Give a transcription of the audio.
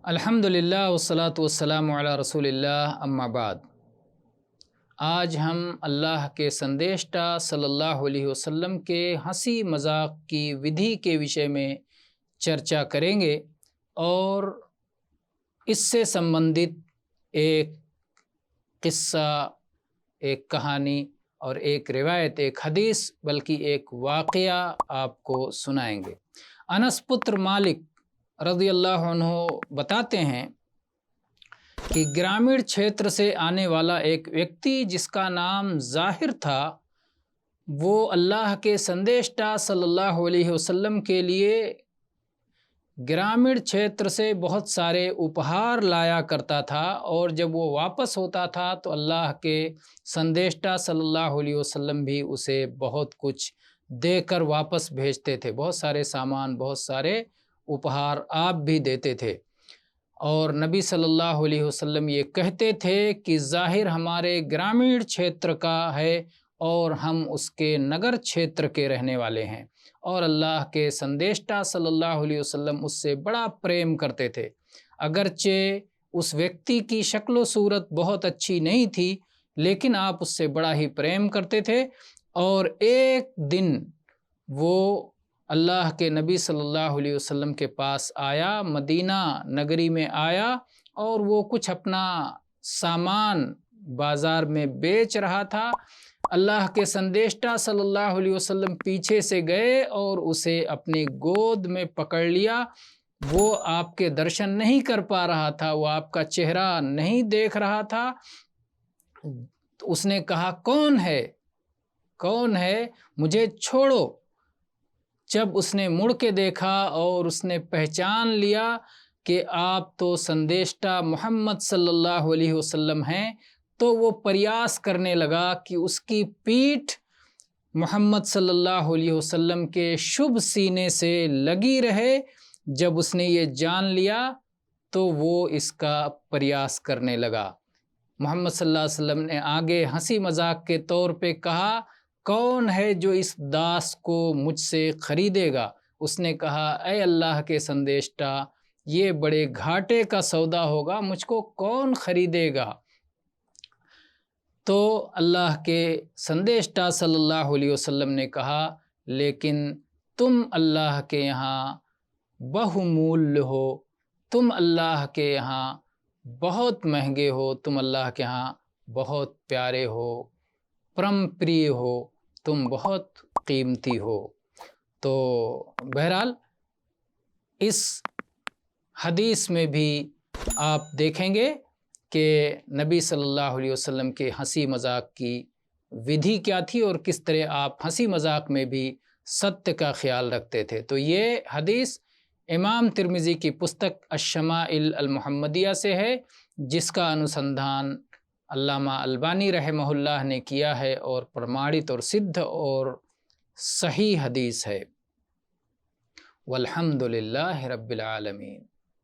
الحمدللہ والصلاۃ والسلام علی رسول اللہ اما بعد۔ آج ہم اللہ کے سندیشٹا صلی اللہ علیہ وسلم کے ہنسی مذاق کی ودھی کے وشے میں چرچا کریں گے اور اس سے سمبندھت ایک قصہ، ایک کہانی اور ایک روایت، ایک حدیث بلکہ ایک واقعہ آپ کو سنائیں گے۔ انس پتر مالک رضی اللہ عنہ بتاتے ہیں کہ گرامین چھیتر سے آنے والا ایک ویکتی جس کا نام ظاہر تھا، وہ اللہ کے سندیشٹا صلی اللہ علیہ وسلم کے لیے گرامین چھیتر سے بہت سارے اپہار لایا کرتا تھا، اور جب وہ واپس ہوتا تھا تو اللہ کے سندیشٹا صلی اللہ علیہ وسلم بھی اسے بہت کچھ دے کر واپس بھیجتے تھے، بہت سارے سامان، بہت سارے اپہار آپ بھی دیتے تھے۔ اور نبی صلی اللہ علیہ وسلم یہ کہتے تھے کہ ظاہر ہمارے گرامین چھیتر کا ہے اور ہم اس کے نگر چھیتر کے رہنے والے ہیں، اور اللہ کے سندیشٹا صلی اللہ علیہ وسلم اس سے بڑا پریم کرتے تھے۔ اگرچہ اس ویکتی کی شکل و صورت بہت اچھی نہیں تھی، لیکن آپ اس سے بڑا ہی پریم کرتے تھے۔ اور ایک دن وہ اللہ کے نبی صلی اللہ علیہ وسلم کے پاس آیا، مدینہ نگری میں آیا، اور وہ کچھ اپنا سامان بازار میں بیچ رہا تھا۔ اللہ کے سندیشٹا صلی اللہ علیہ وسلم پیچھے سے گئے اور اسے اپنی گود میں پکڑ لیا۔ وہ آپ کے درشن نہیں کر پا رہا تھا، وہ آپ کا چہرہ نہیں دیکھ رہا تھا۔ اس نے کہا، کون ہے؟ کون ہے؟ مجھے چھوڑو۔ جب اس نے مڑ کے دیکھا اور اس نے پہچان لیا کہ آپ تو سندیشٹا محمد صلی اللہ علیہ وسلم ہیں، تو وہ پریاس کرنے لگا کہ اس کی پیٹھ محمد صلی اللہ علیہ وسلم کے شبھ سینے سے لگی رہے۔ جب اس نے یہ جان لیا تو وہ اس کا پریاس کرنے لگا۔ محمد صلی اللہ علیہ وسلم نے آگے ہنسی مذاق کے طور پہ کہا، کون ہے جو اس داس کو مجھ سے خریدے گا؟ اس نے کہا، اے اللہ کے سندیشٹا، یہ بڑے گھاٹے کا سودا ہوگا، مجھ کو کون خریدے گا؟ تو اللہ کے سندیشٹا صلی اللہ علیہ وسلم نے کہا، لیکن تم اللہ کے یہاں بہمول ہو، تم اللہ کے یہاں بہت مہنگے ہو، تم اللہ کے یہاں بہت پیارے ہو، پرم پری ہو، تم بہت قیمتی ہو۔ تو بہرحال اس حدیث میں بھی آپ دیکھیں گے کہ نبی صلی اللہ علیہ وسلم کے ہنسی مذاق کی ودھی کیا تھی، اور کس طرح آپ ہنسی مذاق میں بھی ستیہ کا خیال رکھتے تھے۔ تو یہ حدیث امام ترمذی کی پستک الشمائل المحمدیہ سے ہے، جس کا انوسندھان علامہ البانی رحمہ اللہ نے کیا ہے، اور پرمانت اور سدھ اور صحیح حدیث ہے۔ والحمد للہ رب العالمین۔